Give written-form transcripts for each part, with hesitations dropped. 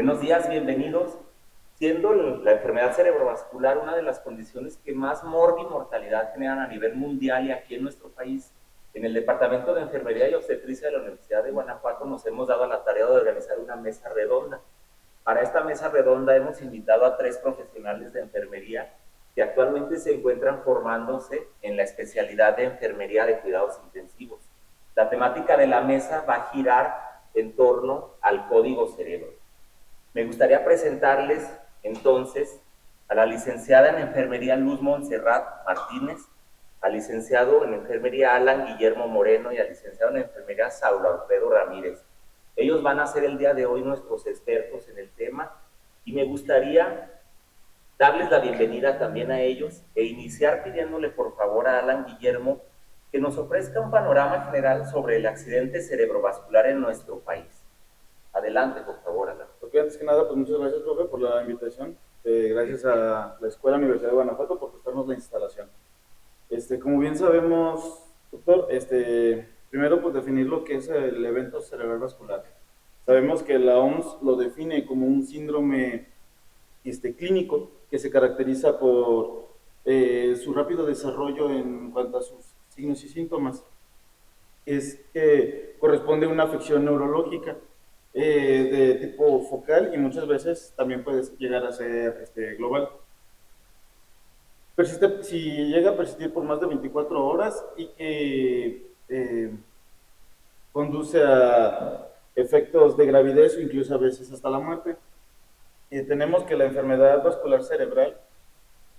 Buenos días, bienvenidos. Siendo la enfermedad cerebrovascular una de las condiciones que más mortalidad generan a nivel mundial y aquí en nuestro país, en el Departamento de Enfermería y Obstetricia de la Universidad de Guanajuato nos hemos dado a la tarea de organizar una mesa redonda. Para esta mesa redonda hemos invitado a 3 profesionales de enfermería que actualmente se encuentran formándose en la especialidad de enfermería de cuidados intensivos. La temática de la mesa va a girar en torno al código cerebro. Me gustaría presentarles entonces a la licenciada en enfermería Luz Montserrat Martínez, al licenciado en enfermería Alan Guillermo Moreno y al licenciado en enfermería Saulo Alfredo Ramírez. Ellos van a ser el día de hoy nuestros expertos en el tema y me gustaría darles la bienvenida también a ellos e iniciar pidiéndole por favor a Alan Guillermo que nos ofrezca un panorama general sobre el accidente cerebrovascular en nuestro país. Adelante, por favor, Alan. Ok, antes que nada, pues muchas gracias, profe, por la invitación. Gracias a la Escuela Universidad de Guanajuato por prestarnos la instalación. Como bien sabemos, doctor, primero pues definir lo que es el evento cerebral vascular. Sabemos que la OMS lo define como un síndrome clínico que se caracteriza por su rápido desarrollo en cuanto a sus signos y síntomas. Es que corresponde a una afección neurológica de tipo focal y muchas veces también puede llegar a ser global. Persiste, si llega a persistir por más de 24 horas y que conduce a efectos de gravidez o incluso a veces hasta la muerte. Tenemos que la enfermedad vascular cerebral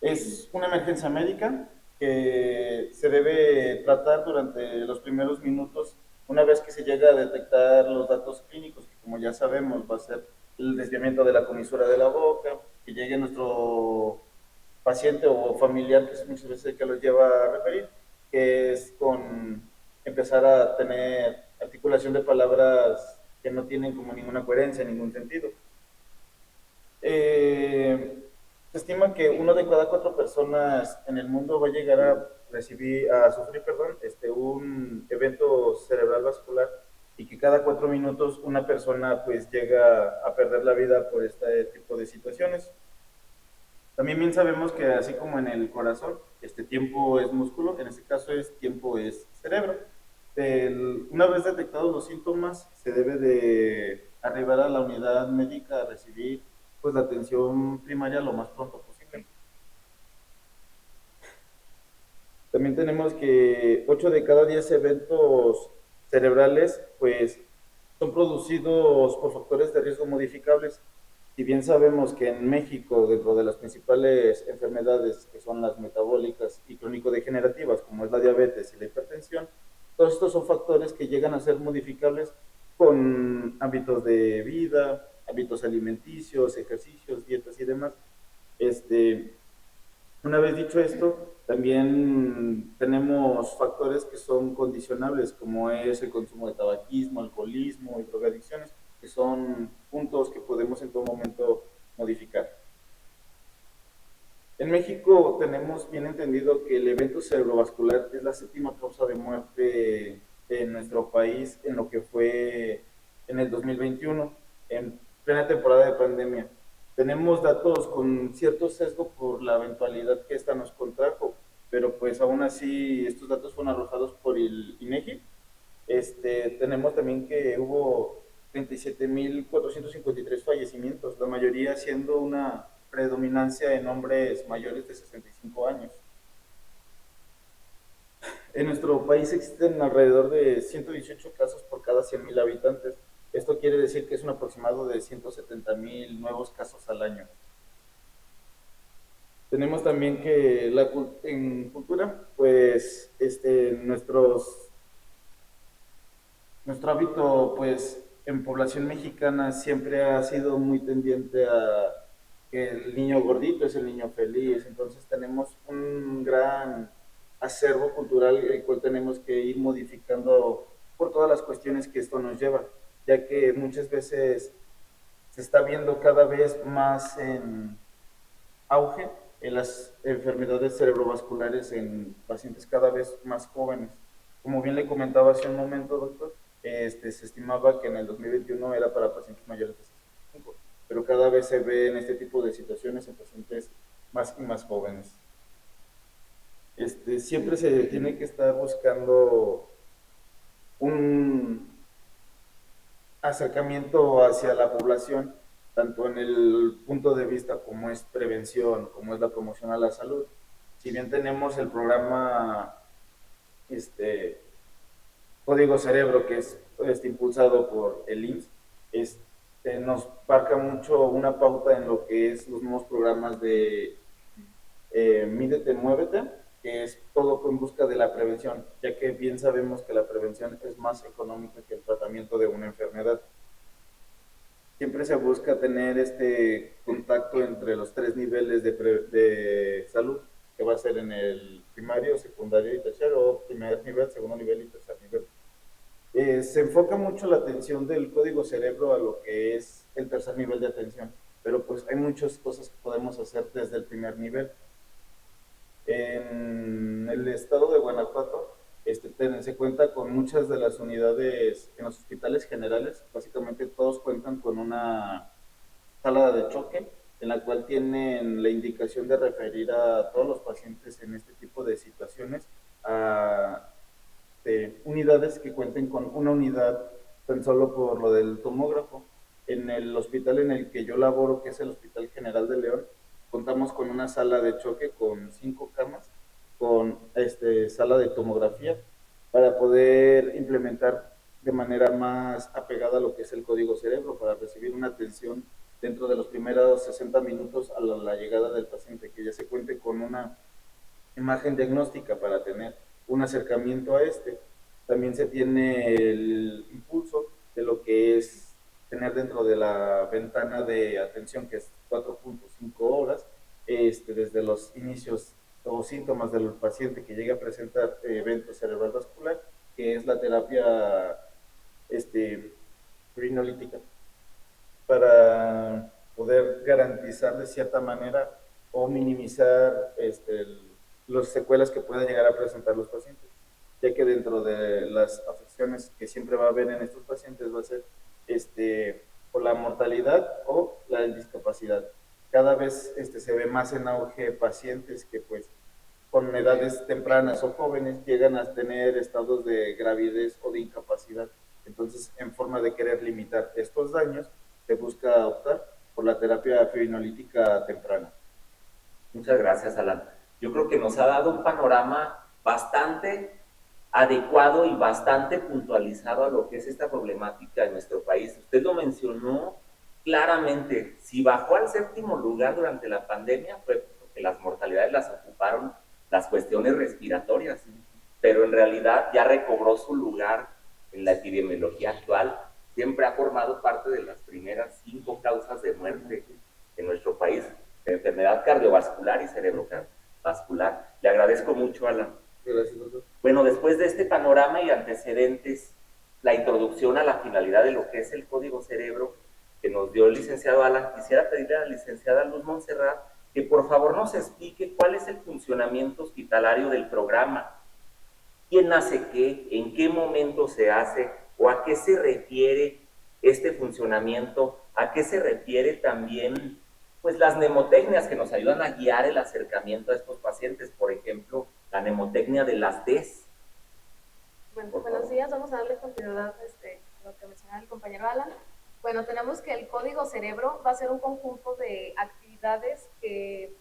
es una emergencia médica que se debe tratar durante los primeros minutos una vez que se llega a detectar los datos clínicos, que como ya sabemos va a ser el desviamiento de la comisura de la boca, que llegue nuestro paciente o familiar, que es muchas veces el que lo lleva a referir, que es con empezar a tener articulación de palabras que no tienen como ninguna coherencia, ningún sentido. Se estima que uno de cada 4 personas en el mundo va a llegar a sufrir, un evento cerebral vascular y que cada 4 minutos una persona pues llega a perder la vida por este tipo de situaciones. También bien sabemos que así como en el corazón, tiempo es músculo, en este caso es tiempo es cerebro. Una vez detectados los síntomas, se debe de arribar a la unidad médica a recibir pues la atención primaria lo más pronto posible. También tenemos que 8 de cada 10 eventos cerebrales pues son producidos por factores de riesgo modificables. Si bien sabemos que en México, dentro de las principales enfermedades que son las metabólicas y crónico-degenerativas, como es la diabetes y la hipertensión, todos estos son factores que llegan a ser modificables con hábitos de vida, hábitos alimenticios, ejercicios, dietas y demás. Una vez dicho esto, también tenemos factores que son condicionables, como es el consumo de tabaquismo, alcoholismo y drogadicciones, que son puntos que podemos en todo momento modificar. En México tenemos bien entendido que el evento cerebrovascular es la séptima causa de muerte en nuestro país en lo que fue en el 2021, en plena temporada de pandemia. Tenemos datos con cierto sesgo por la eventualidad que esta nos contrajo, pero pues aún así estos datos fueron arrojados por el INEGI. Tenemos también que hubo 37.453 fallecimientos, la mayoría siendo una predominancia en hombres mayores de 65 años. En nuestro país existen alrededor de 118 casos por cada 100.000 habitantes. Esto quiere decir que es un aproximado de 170.000 nuevos casos al año. Tenemos también que en cultura, pues nuestro hábito, pues en población mexicana siempre ha sido muy tendiente a que el niño gordito es el niño feliz. Entonces tenemos un gran acervo cultural el cual tenemos que ir modificando por todas las cuestiones que esto nos lleva, ya que muchas veces se está viendo cada vez más en auge en las enfermedades cerebrovasculares en pacientes cada vez más jóvenes. Como bien le comentaba hace un momento, doctor, se estimaba que en el 2021 era para pacientes mayores de 65. pero cada vez se ve en este tipo de situaciones en pacientes más y más jóvenes. Siempre se tiene que estar buscando un acercamiento hacia la población, tanto en el punto de vista como es prevención, como es la promoción a la salud. Si bien tenemos el programa este, Código Cerebro, que es impulsado por el IMSS, nos marca mucho una pauta en lo que es los nuevos programas de Mídete, Muévete, que es todo en busca de la prevención, ya que bien sabemos que la prevención es más económica que el tratamiento de una enfermedad. Siempre se busca tener este contacto entre los tres niveles de salud, que va a ser en el primario, secundario y tercero, o primer nivel, segundo nivel y tercer nivel. Se enfoca mucho la atención del código cerebro a lo que es el tercer nivel de atención, pero pues hay muchas cosas que podemos hacer desde el primer nivel. En el estado de Guanajuato se cuenta con muchas de las unidades en los hospitales generales, básicamente todos cuentan con una sala de choque en la cual tienen la indicación de referir a todos los pacientes en este tipo de situaciones a unidades que cuenten con una unidad tan solo por lo del tomógrafo. En el hospital en el que yo laboro, que es el Hospital General de León, contamos con una sala de choque con 5 camas, con sala de tomografía, para poder implementar de manera más apegada a lo que es el código cerebro, para recibir una atención dentro de los primeros 60 minutos a la llegada del paciente, que ya se cuente con una imagen diagnóstica para tener un acercamiento a También se tiene el impulso de lo que es tener dentro de la ventana de atención, que es 4.5 horas, desde los inicios o síntomas del paciente que llega a presentar evento cerebral vascular, que es la terapia crinolítica, para poder garantizar de cierta manera o minimizar las secuelas que puedan llegar a presentar los pacientes, ya que dentro de las afecciones que siempre va a haber en estos pacientes va a ser o la mortalidad o la discapacidad. Cada vez se ve más en auge pacientes que pues con edades tempranas o jóvenes llegan a tener estados de gravidez o de incapacidad. Entonces, en forma de querer limitar estos daños, se busca optar por la terapia fibrinolítica temprana. Muchas gracias, Alan. Yo creo que nos ha dado un panorama bastante adecuado y bastante puntualizado a lo que es esta problemática en nuestro país. Usted lo mencionó claramente, si bajó al séptimo lugar durante la pandemia fue porque las mortalidades las ocuparon las cuestiones respiratorias, pero en realidad ya recobró su lugar en la epidemiología actual, siempre ha formado parte de las primeras 5 causas de muerte en nuestro país, de enfermedad cardiovascular y cerebrovascular. Le agradezco mucho, Alan. Gracias, doctor. Bueno, después de este panorama y antecedentes, la introducción a la finalidad de lo que es el Código Cerebro que nos dio el licenciado Alan, quisiera pedirle a la licenciada Luz Montserrat que por favor nos explique cuál es el funcionamiento hospitalario del programa, quién hace qué, en qué momento se hace o a qué se refiere este funcionamiento, a qué se refiere también pues las mnemotecnias que nos ayudan a guiar el acercamiento a estos pacientes, por ejemplo, la mnemotecnia de las Ds. Bueno, buenos días, vamos a darle continuidad a lo que mencionaba el compañero Alan. Bueno, tenemos que el código cerebro va a ser un conjunto de actividades que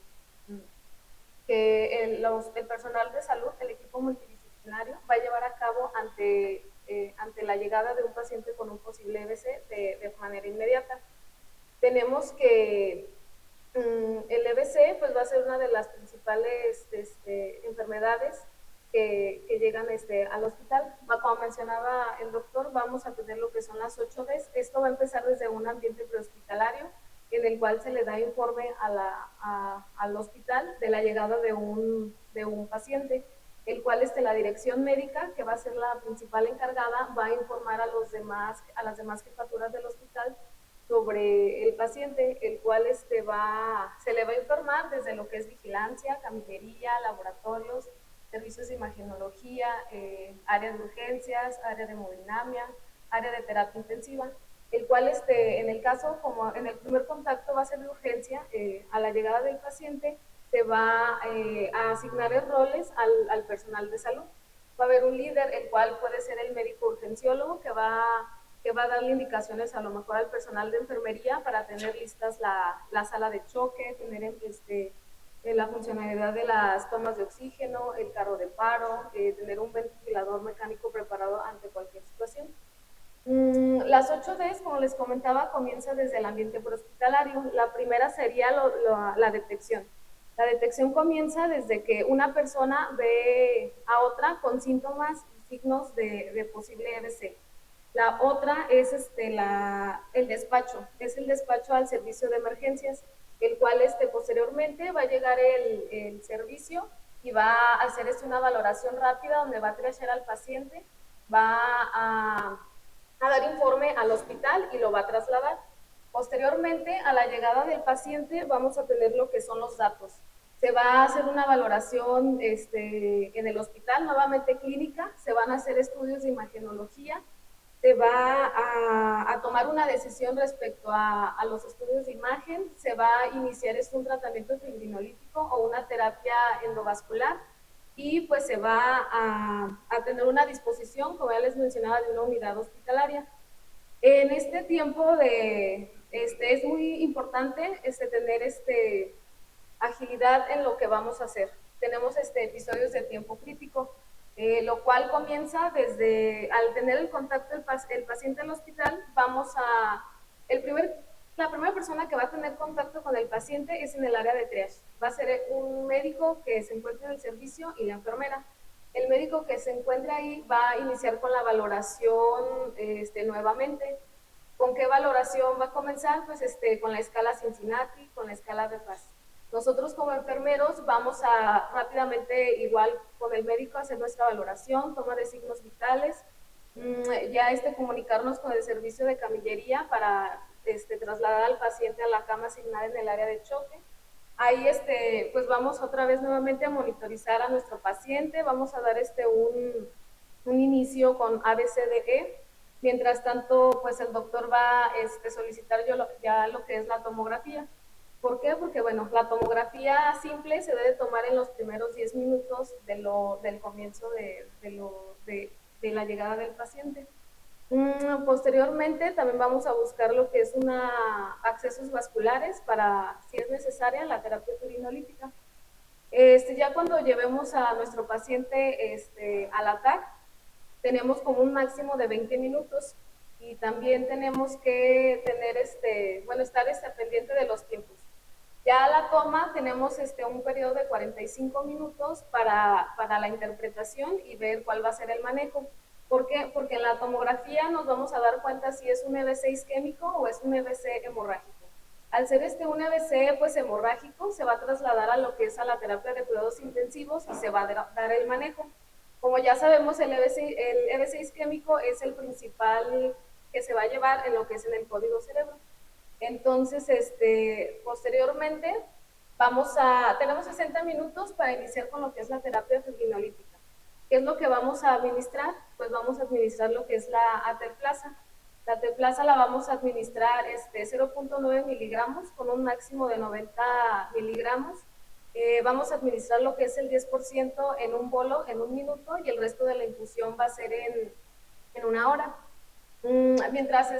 el personal de salud, el equipo multidisciplinario, va a llevar a cabo ante la llegada de un paciente con un posible EBC de manera inmediata. Tenemos que el EBC pues, va a ser una de las principales enfermedades que llegan al hospital. Al mencionaba el doctor, vamos a tener lo que son las 8 Ds. Esto va a empezar desde un ambiente prehospitalario en el cual se le da informe al hospital de la llegada de un paciente, el cual la dirección médica, que va a ser la principal encargada, va a informar a las demás jefaturas del hospital sobre el paciente, el cual se le va a informar desde lo que es vigilancia, camillería, laboratorios, servicios de imagenología, área de urgencias, área de hemodinamia, área de terapia intensiva. el cual en el caso, como en el primer contacto va a ser de urgencia, a la llegada del paciente se va a asignar roles al personal de salud. Va a haber un líder, el cual puede ser el médico urgenciólogo, que va a darle indicaciones a lo mejor al personal de enfermería para tener listas la sala de choque, tener la funcionalidad de las tomas de oxígeno, el carro de paro, tener un ventilador mecánico preparado ante cualquier situación. Las 8Ds, como les comentaba, comienza desde el ambiente prehospitalario. La primera sería la detección. La detección comienza desde que una persona ve a otra con síntomas y signos de posible EBC. La otra es el despacho, es el despacho al servicio de emergencias, el cual posteriormente va a llegar el servicio y va a hacer una valoración rápida donde va a triagear al paciente, va a dar informe al hospital y lo va a trasladar. Posteriormente, a la llegada del paciente, vamos a tener lo que son los datos. Se va a hacer una valoración en el hospital, nuevamente clínica, se van a hacer estudios de imagenología, se va a tomar una decisión respecto a los estudios de imagen, se va a iniciar un tratamiento fibrinolítico o una terapia endovascular y pues se va a tener una disposición, como ya les mencionaba, de una unidad hospitalaria. En este tiempo es muy importante tener agilidad en lo que vamos a hacer. Tenemos episodios de tiempo crítico, lo cual comienza desde al tener el contacto el paciente al hospital, la primera persona que va a tener contacto con el paciente es en el área de triage. Va a ser un médico que se encuentre en el servicio y la enfermera. El médico que se encuentre ahí va a iniciar con la valoración nuevamente. ¿Con qué valoración va a comenzar? Pues con la escala Cincinnati, con la escala de Paz. Nosotros como enfermeros vamos a rápidamente, igual con el médico, hacer nuestra valoración, toma de signos vitales, ya comunicarnos con el servicio de camillería para trasladar al paciente a la cama asignada en el área de choque. Ahí pues vamos otra vez nuevamente a monitorizar a nuestro paciente, vamos a dar un inicio con ABCDE. Mientras tanto, pues el doctor va a solicitar ya lo que es la tomografía. ¿Por qué? Porque, bueno, la tomografía simple se debe tomar en los primeros 10 minutos del comienzo de la llegada del paciente. Posteriormente, también vamos a buscar lo que es accesos vasculares para, si es necesaria, la terapia urinolítica. Ya cuando llevemos a nuestro paciente al ATAC, tenemos como un máximo de 20 minutos y también tenemos que tener, estar pendiente de los tiempos. Ya a la toma tenemos un periodo de 45 minutos para la interpretación y ver cuál va a ser el manejo. ¿Por qué? Porque en la tomografía nos vamos a dar cuenta si es un EBC isquémico o es un EBC hemorrágico. Al ser un EBC pues, hemorrágico, se va a trasladar a lo que es a la terapia de cuidados intensivos y se va a dar el manejo. Como ya sabemos, el EBC isquémico es el principal que se va a llevar en lo que es en el código cerebro. Entonces, posteriormente, tenemos 60 minutos para iniciar con lo que es la terapia fibrinolítica. ¿Qué es lo que vamos a administrar? Pues vamos a administrar lo que es la aterplaza. La aterplaza la vamos a administrar 0.9 miligramos con un máximo de 90 miligramos. Vamos a administrar lo que es el 10% en un bolo en un minuto y el resto de la infusión va a ser en una hora. Mientras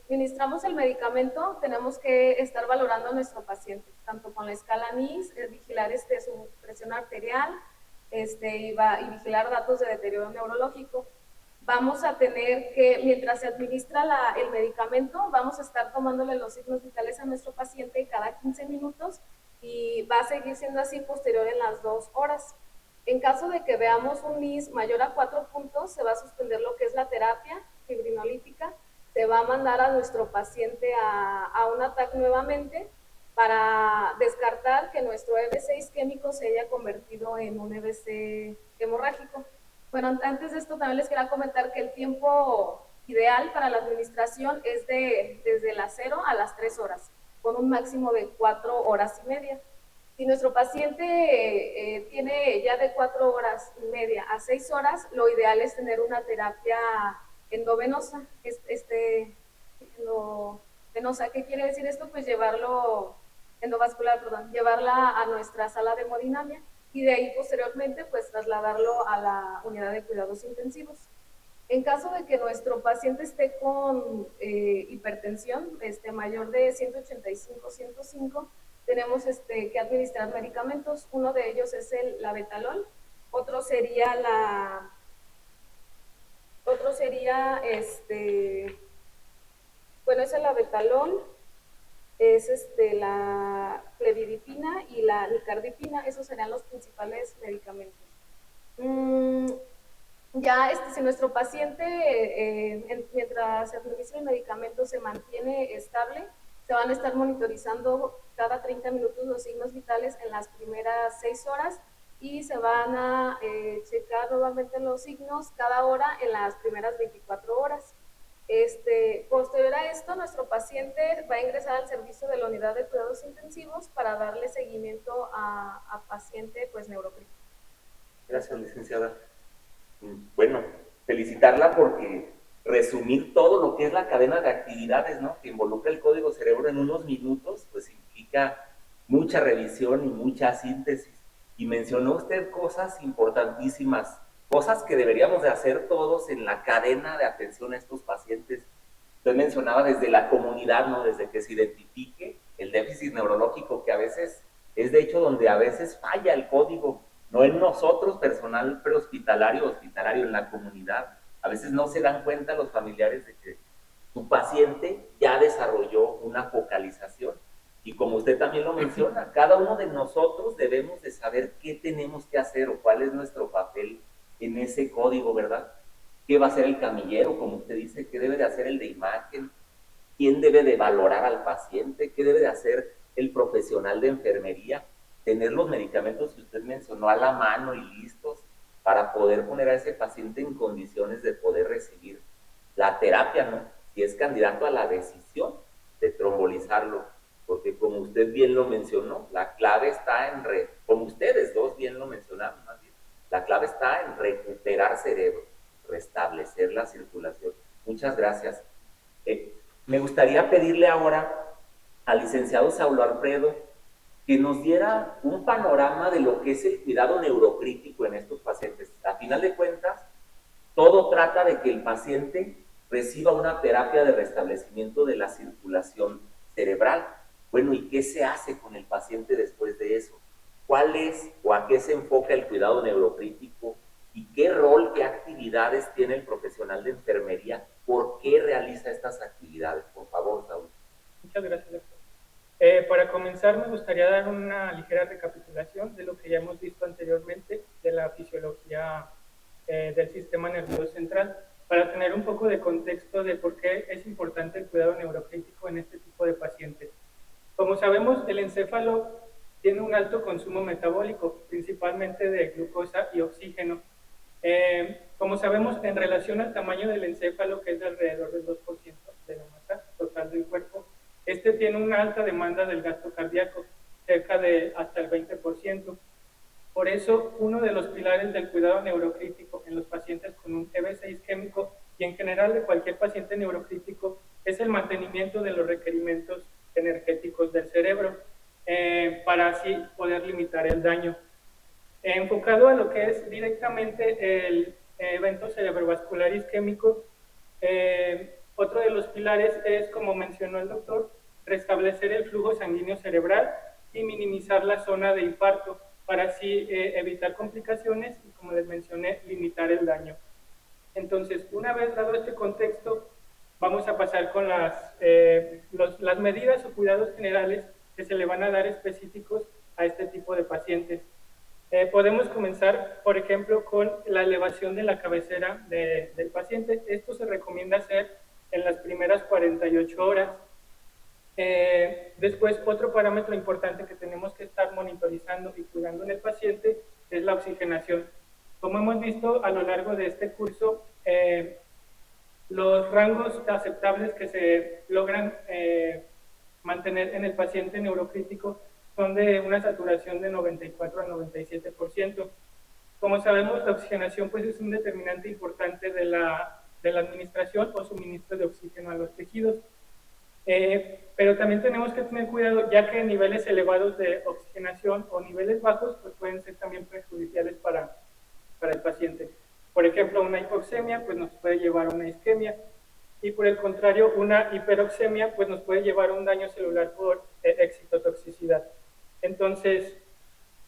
administramos el medicamento, tenemos que estar valorando a nuestro paciente, tanto con la escala NIS, vigilar su presión arterial y vigilar datos de deterioro neurológico. Vamos a tener que, mientras se administra el medicamento, vamos a estar tomándole los signos vitales a nuestro paciente cada 15 minutos y va a seguir siendo así posterior en las 2 horas. En caso de que veamos un NIS mayor a 4 puntos, se va a suspender lo que es la terapia fibrinolítica, se va a mandar a nuestro paciente a un ATAC nuevamente para descartar que nuestro EBC isquémico se haya convertido en un EBC hemorrágico. Bueno, antes de esto también les quería comentar que el tiempo ideal para la administración es desde las 0 a las 3 horas, con un máximo de 4 horas y media. Si nuestro paciente tiene ya de 4 horas y media a 6 horas, lo ideal es tener una terapia endovenosa. venosa. ¿Qué quiere decir esto? Pues endovascular, perdón, llevarla a nuestra sala de hemodinamia y de ahí posteriormente pues trasladarlo a la unidad de cuidados intensivos. En caso de que nuestro paciente esté con hipertensión mayor de 185-105, tenemos que administrar medicamentos. Uno de ellos es el labetalol, otro sería bueno, es el labetalol, es la plebidipina y la nicardipina. Esos serían los principales medicamentos. Ya si nuestro paciente, mientras se administra el medicamento, se mantiene estable, se van a estar monitorizando cada 30 minutos los signos vitales en las primeras 6 horas y se van a checar nuevamente los signos cada hora en las primeras 24 horas. Posterior a esto, nuestro paciente va a ingresar al servicio de la unidad de cuidados intensivos para darle seguimiento a paciente pues neurocrítico. Gracias, licenciada. Bueno, felicitarla porque resumir todo lo que es la cadena de actividades, ¿no?, que involucra el código cerebro en unos minutos, pues implica mucha revisión y mucha síntesis. Y mencionó usted cosas importantísimas, cosas que deberíamos de hacer todos en la cadena de atención a estos pacientes. Usted mencionaba desde la comunidad, ¿no?, desde que se identifique el déficit neurológico, que a veces es de hecho donde a veces falla el código, no en nosotros, personal prehospitalario, en la comunidad. A veces no se dan cuenta los familiares de que su paciente ya desarrolló una focalización. Y como usted también lo menciona, cada uno de nosotros debemos de saber qué tenemos que hacer o cuál es nuestro papel en ese código, ¿verdad? ¿Qué va a hacer el camillero, como usted dice? ¿Qué debe de hacer el de imagen? ¿Quién debe de valorar al paciente? ¿Qué debe de hacer el profesional de enfermería? Tener los medicamentos que usted mencionó a la mano y listos para poder poner a ese paciente en condiciones de poder recibir la terapia, ¿no?, si es candidato a la decisión de trombolizarlo, porque como usted bien lo mencionó, la clave está como ustedes dos bien lo mencionaron más bien, la clave está en recuperar cerebro, restablecer la circulación. Muchas gracias. Me gustaría pedirle ahora al licenciado Saulo Alfredo que nos diera un panorama de lo que es el cuidado neurocrítico en estos pacientes. A final de cuentas, todo trata de que el paciente reciba una terapia de restablecimiento de la circulación cerebral. Bueno, ¿y qué se hace con el paciente después de eso? ¿Cuál es o a qué se enfoca el cuidado neurocrítico? ¿Y qué rol, qué actividades tiene el profesional de enfermería? ¿Por qué realiza estas actividades? Por favor, Saúl. Muchas gracias, doctor. Para comenzar, me gustaría dar una ligera recapitulación de lo que ya hemos visto anteriormente de la fisiología del sistema nervioso central, para tener un poco de contexto de por qué es importante el cuidado neurocrítico en este tipo de pacientes. Como sabemos, el encéfalo tiene un alto consumo metabólico, principalmente de glucosa y oxígeno. Como sabemos, en relación al tamaño del encéfalo, que es de alrededor del 2% de la masa total del cuerpo, este tiene una alta demanda del gasto cardíaco, cerca de hasta el 20%. Por eso, uno de los pilares del cuidado neurocrítico en los pacientes con un TB6 isquémico y en general de cualquier paciente neurocrítico es el mantenimiento de los requerimientos energéticos del cerebro, para así poder limitar el daño. Enfocado a lo que es directamente el evento cerebrovascular isquémico, otro de los pilares es, como mencionó el doctor, restablecer el flujo sanguíneo cerebral y minimizar la zona de infarto para así evitar complicaciones y, como les mencioné, limitar el daño. Entonces, una vez dado este contexto, vamos a pasar con las medidas o cuidados generales que se le van a dar específicos a este tipo de pacientes. Podemos comenzar, por ejemplo, con la elevación de la cabecera del paciente. Esto se recomienda hacer en las primeras 48 horas. Después, otro parámetro importante que tenemos que estar monitorizando y cuidando en el paciente es la oxigenación. Como hemos visto a lo largo de este curso, los rangos aceptables que se logran mantener en el paciente neurocrítico son de una saturación de 94 a 97%. Como sabemos, la oxigenación pues, es un determinante importante de la administración o suministro de oxígeno a los tejidos. Pero también tenemos que tener cuidado, ya que niveles elevados de oxigenación o niveles bajos pues pueden ser también perjudiciales para el paciente. Por ejemplo, una hipoxemia pues nos puede llevar a una isquemia, y por el contrario, una hiperoxemia pues nos puede llevar a un daño celular por excitotoxicidad. Entonces,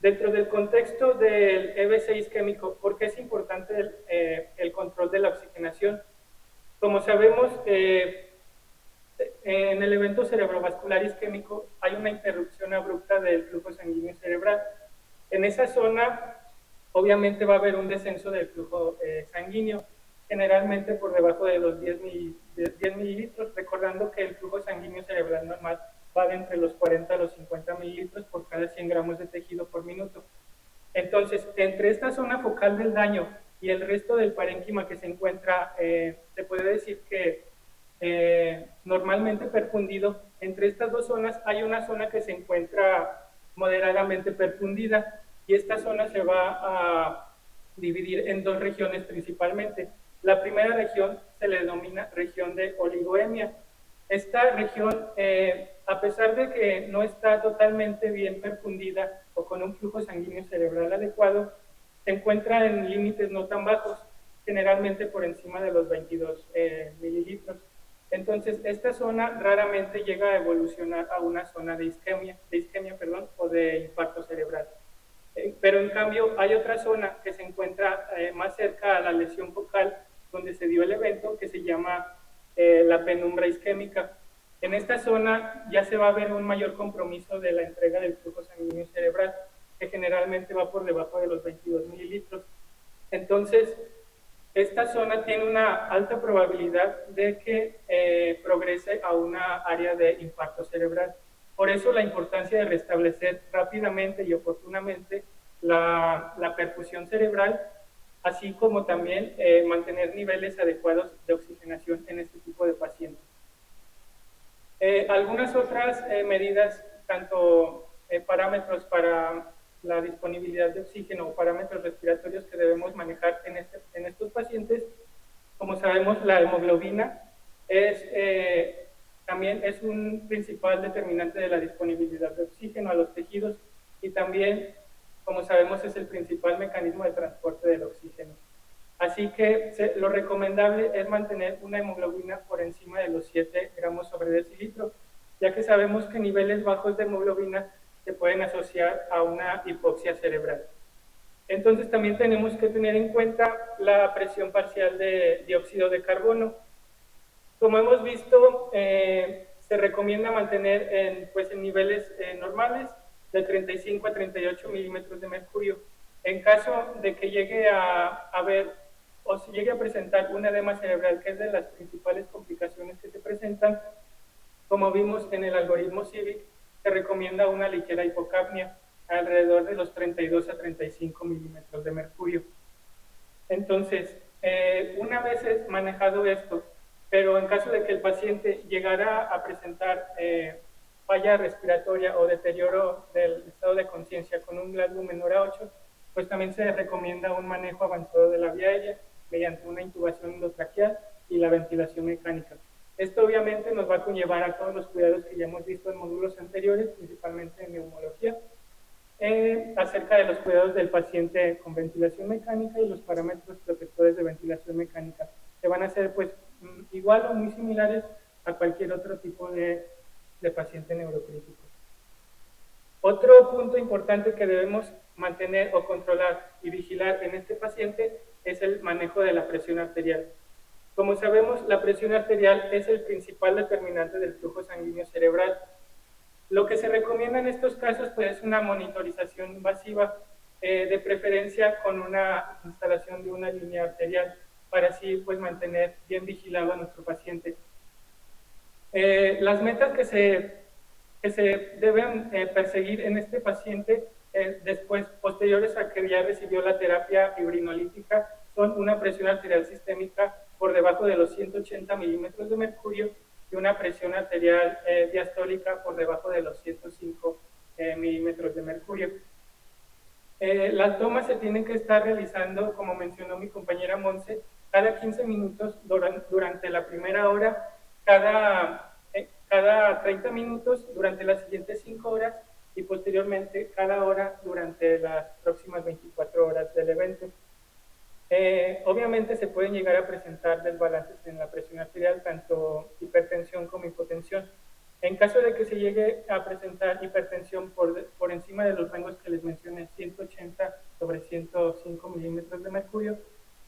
dentro del contexto del EBC isquémico, ¿por qué es importante el control de la oxigenación? Como sabemos, en el evento cerebrovascular isquémico hay una interrupción abrupta del flujo sanguíneo cerebral. En esa zona, obviamente va a haber un descenso del flujo sanguíneo, generalmente por debajo de los 10 mililitros, recordando que el flujo sanguíneo cerebral normal va de entre los 40 a los 50 mililitros por cada 100 gramos de tejido por minuto. Entonces, entre esta zona focal del daño y el resto del parénquima que se encuentra, se puede decir que normalmente perfundido, entre estas dos zonas hay una zona que se encuentra moderadamente perfundida, y esta zona se va a dividir en dos regiones principalmente. La primera región se le denomina región de oligoemia. Esta región, a pesar de que no está totalmente bien perfundida o con un flujo sanguíneo cerebral adecuado, se encuentra en límites no tan bajos, generalmente por encima de los 22 mililitros. Entonces, esta zona raramente llega a evolucionar a una zona de isquemia, o de infarto cerebral. Pero en cambio hay otra zona que se encuentra más cerca a la lesión focal donde se dio el evento, que se llama la penumbra isquémica. En esta zona ya se va a ver un mayor compromiso de la entrega del flujo sanguíneo cerebral, que generalmente va por debajo de los 22 mililitros. Entonces, esta zona tiene una alta probabilidad de que progrese a una área de infarto cerebral. Por eso la importancia de restablecer rápidamente y oportunamente la perfusión cerebral, así como también mantener niveles adecuados de oxigenación en este tipo de pacientes. Algunas otras medidas, tanto parámetros para la disponibilidad de oxígeno o parámetros respiratorios que debemos manejar en estos pacientes, como sabemos, la hemoglobina también es un principal determinante de la disponibilidad de oxígeno a los tejidos, y también, como sabemos, es el principal mecanismo de transporte del oxígeno. Así que lo recomendable es mantener una hemoglobina por encima de los 7 gramos sobre decilitro, ya que sabemos que niveles bajos de hemoglobina se pueden asociar a una hipoxia cerebral. Entonces también tenemos que tener en cuenta la presión parcial de dióxido de carbono. Como hemos visto, se recomienda mantener en niveles normales de 35 a 38 milímetros de mercurio. En caso de que llegue a haber o se llegue a presentar un edema cerebral, que es de las principales complicaciones que se presentan, como vimos en el algoritmo CIVIC, se recomienda una ligera hipocapnia alrededor de los 32 a 35 milímetros de mercurio. Entonces, una vez manejado esto, pero en caso de que el paciente llegara a presentar falla respiratoria o deterioro del estado de conciencia con un Glasgow menor a 8, pues también se recomienda un manejo avanzado de la vía aérea mediante una intubación endotraqueal y la ventilación mecánica. Esto obviamente nos va a conllevar a todos los cuidados que ya hemos visto en módulos anteriores, principalmente en neumología, acerca de los cuidados del paciente con ventilación mecánica y los parámetros protectores de ventilación mecánica, que van a ser pues igual o muy similares a cualquier otro tipo de paciente neurocrítico. Otro punto importante que debemos mantener o controlar y vigilar en este paciente es el manejo de la presión arterial. Como sabemos, la presión arterial es el principal determinante del flujo sanguíneo cerebral. Lo que se recomienda en estos casos pues, es una monitorización invasiva, de preferencia con una instalación de una línea arterial, para así pues, mantener bien vigilado a nuestro paciente. Las metas que se deben perseguir en este paciente posteriores a que ya recibió la terapia fibrinolítica, son una presión arterial sistémica por debajo de los 180 milímetros de mercurio y una presión arterial diastólica por debajo de los 105 milímetros de mercurio. Las tomas se tienen que estar realizando, como mencionó mi compañera Monse, cada 15 minutos durante la primera hora, cada cada 30 minutos durante las siguientes 5 horas y posteriormente cada hora durante las próximas 24 horas del evento. Obviamente se pueden llegar a presentar desbalances en la presión arterial, tanto hipertensión como hipotensión. En caso de que se llegue a presentar hipertensión por encima de los rangos que les mencioné, 180 sobre 105 milímetros de mercurio,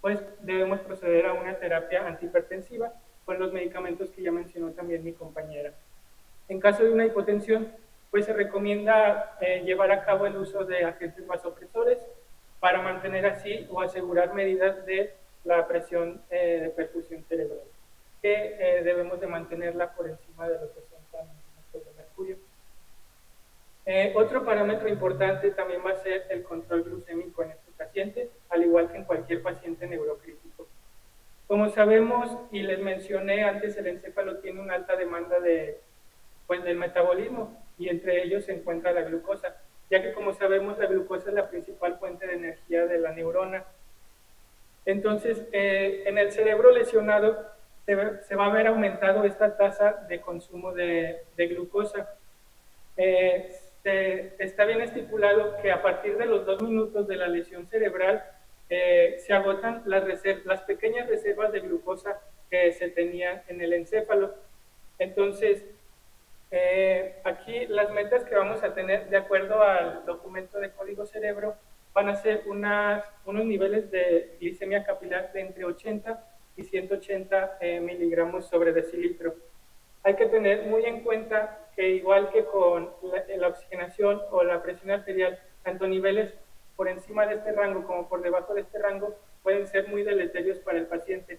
pues debemos proceder a una terapia antihipertensiva con los medicamentos que ya mencionó también mi compañera. En caso de una hipotensión, pues se recomienda llevar a cabo el uso de agentes vasopresores para mantener así o asegurar medidas de la presión de perfusión cerebral, que debemos de mantenerla por encima de los 60 milímetros de mercurio. Otro parámetro importante también va a ser el control glucémico en este paciente, al igual que en cualquier paciente neurocrítico. Como sabemos y les mencioné antes, el encéfalo tiene una alta demanda del metabolismo y entre ellos se encuentra la glucosa, ya que como sabemos la glucosa es la principal fuente de energía de la neurona. Entonces, en el cerebro lesionado se va a ver aumentado esta tasa de consumo de glucosa. Está bien estipulado que a partir de los 2 minutos de la lesión cerebral se agotan las pequeñas reservas de glucosa que se tenían en el encéfalo. Entonces, aquí las metas que vamos a tener de acuerdo al documento de código cerebro van a ser unos niveles de glicemia capilar de entre 80 y 180 miligramos sobre decilitro. Hay que tener muy en cuenta que igual que con la oxigenación o la presión arterial, tanto niveles por encima de este rango como por debajo de este rango pueden ser muy deleterios para el paciente.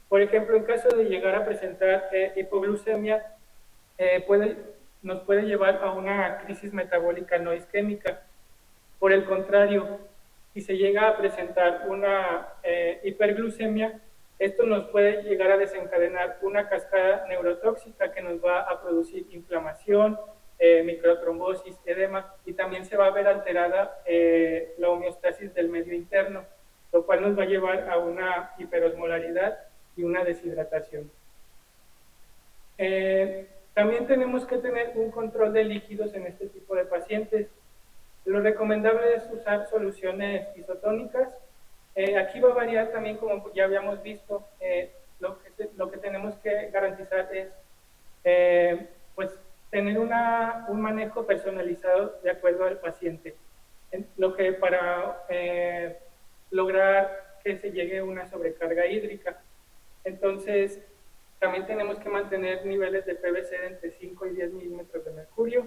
Por ejemplo, en caso de llegar a presentar hipoglucemia, nos puede llevar a una crisis metabólica no isquémica. Por el contrario, si se llega a presentar una hiperglucemia, esto nos puede llegar a desencadenar una cascada neurotóxica que nos va a producir inflamación, microtrombosis, edema, y también se va a ver alterada la homeostasis del medio interno, lo cual nos va a llevar a una hiperosmolaridad y una deshidratación. También tenemos que tener un control de líquidos en este tipo de pacientes. Lo recomendable es usar soluciones isotónicas. Aquí va a variar también, como ya habíamos visto, lo que tenemos que garantizar es pues, tener un manejo personalizado de acuerdo al paciente, lo que para lograr que se llegue a una sobrecarga hídrica. Entonces, también tenemos que mantener niveles de PVC de entre 5 y 10 milímetros de mercurio.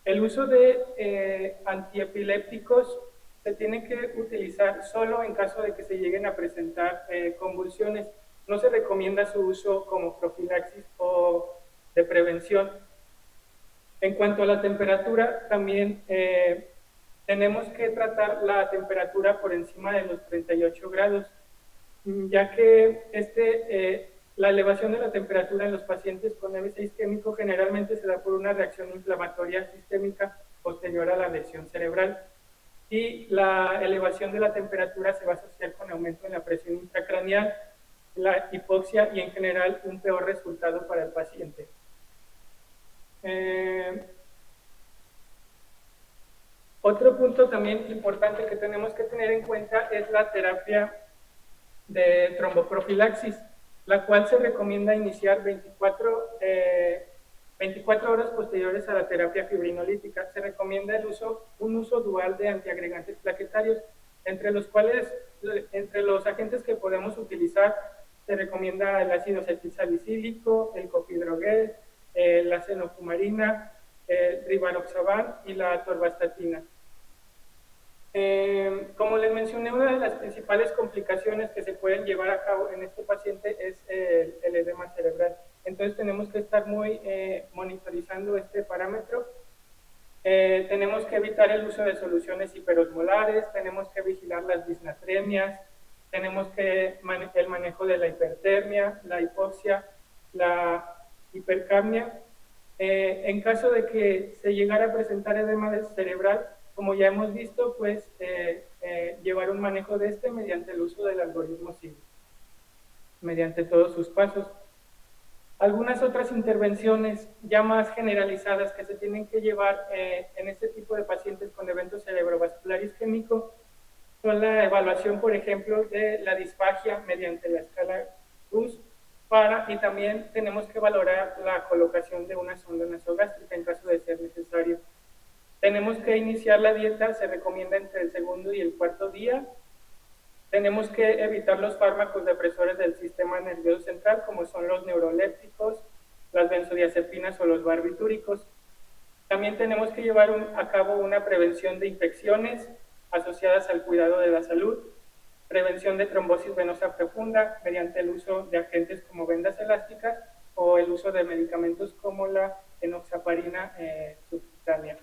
El uso de antiepilépticos se tiene que utilizar solo en caso de que se lleguen a presentar convulsiones. No se recomienda su uso como profilaxis o de prevención. En cuanto a la temperatura, también tenemos que tratar la temperatura por encima de los 38 grados, ya que la elevación de la temperatura en los pacientes con EBC isquémico generalmente se da por una reacción inflamatoria sistémica posterior a la lesión cerebral, y la elevación de la temperatura se va a asociar con aumento en la presión intracraneal, la hipoxia y en general un peor resultado para el paciente. Otro punto también importante que tenemos que tener en cuenta es la terapia de tromboprofilaxis, la cual se recomienda iniciar 24 horas posteriores a la terapia fibrinolítica. Se recomienda un uso dual de antiagregantes plaquetarios, entre los agentes que podemos utilizar se recomienda el ácido acetilsalicílico, el copidrogel, la cenofumarina, el rivaroxaban y la torvastatina. Como les mencioné, una de las principales complicaciones que se pueden llevar a cabo en este paciente es el edema cerebral. Entonces tenemos que estar muy monitorizando este parámetro. Tenemos que evitar el uso de soluciones hiperosmolares, tenemos que vigilar las disnatremias, tenemos que el manejo de la hipertermia, la hipoxia, la hipercapnia. En caso de que se llegara a presentar edema cerebral, como ya hemos visto, pues llevar un manejo de este mediante el uso del algoritmo SIG, mediante todos sus pasos. Algunas otras intervenciones ya más generalizadas que se tienen que llevar en este tipo de pacientes con evento cerebrovascular isquémico son la evaluación, por ejemplo, de la disfagia mediante la escala RUS, y también tenemos que valorar la colocación de una sonda nasogástrica en caso de ser necesario. Tenemos que iniciar la dieta, se recomienda entre el segundo y el cuarto día. Tenemos que evitar los fármacos depresores del sistema nervioso central, como son los neurolépticos, las benzodiazepinas o los barbitúricos. También tenemos que llevar a cabo una prevención de infecciones asociadas al cuidado de la salud, prevención de trombosis venosa profunda mediante el uso de agentes como vendas elásticas o el uso de medicamentos como la enoxaparina subcutánea.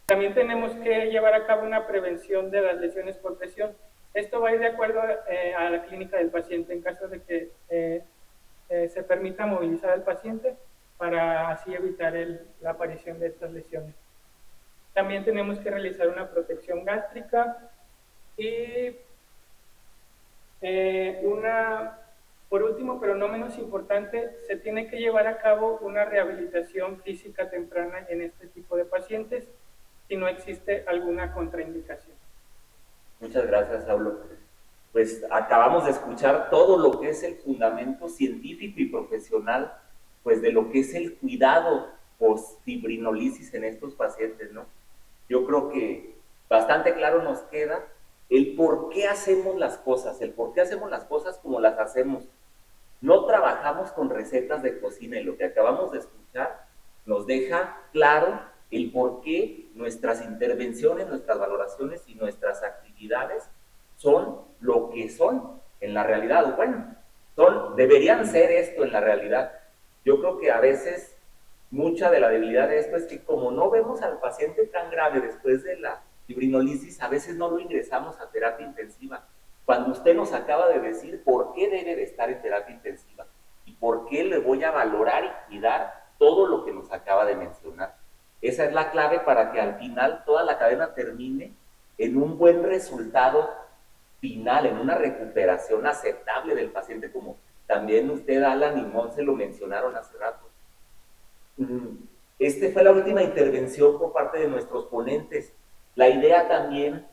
También tenemos que llevar a cabo una prevención de las lesiones por presión. Esto va a ir de acuerdo a la clínica del paciente en caso de que se permita movilizar al paciente para así evitar la aparición de estas lesiones. También tenemos que realizar una protección gástrica y por último, pero no menos importante, se tiene que llevar a cabo una rehabilitación física temprana en este tipo de pacientes si no existe alguna contraindicación. Muchas gracias, Saulo. Pues acabamos de escuchar todo lo que es el fundamento científico y profesional, pues de lo que es el cuidado post-fibrinolisis en estos pacientes, ¿no? Yo creo que bastante claro nos queda el por qué hacemos las cosas, el por qué hacemos las cosas como las hacemos. No trabajamos con recetas de cocina y lo que acabamos de escuchar nos deja claro el por qué nuestras intervenciones, nuestras valoraciones y nuestras actividades son lo que son en la realidad. Bueno, deberían ser esto en la realidad. Yo creo que a veces mucha de la debilidad de esto es que como no vemos al paciente tan grave después de la fibrinolisis, a veces no lo ingresamos a terapia intensiva. Cuando usted nos acaba de decir por qué debe de estar en terapia intensiva y por qué le voy a valorar y cuidar todo lo que nos acaba de mencionar. Esa es la clave para que al final toda la cadena termine en un buen resultado final, en una recuperación aceptable del paciente, como también usted, Alan y Mon, se lo mencionaron hace rato. Fue la última intervención por parte de nuestros ponentes. La idea también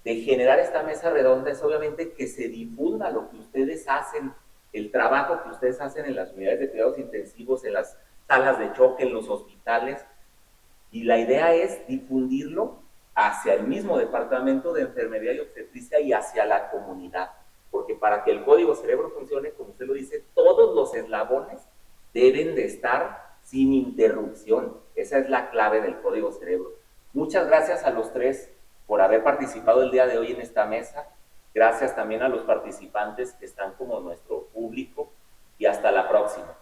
de generar esta mesa redonda es obviamente que se difunda lo que ustedes hacen, el trabajo que ustedes hacen en las unidades de cuidados intensivos, en las salas de choque, en los hospitales, y la idea es difundirlo hacia el mismo departamento de enfermería y obstetricia y hacia la comunidad, porque para que el código cerebro funcione, como usted lo dice, todos los eslabones deben de estar sin interrupción. Esa es la clave del código cerebro. Muchas gracias a los tres por haber participado el día de hoy en esta mesa. Gracias también a los participantes que están como nuestro público y hasta la próxima.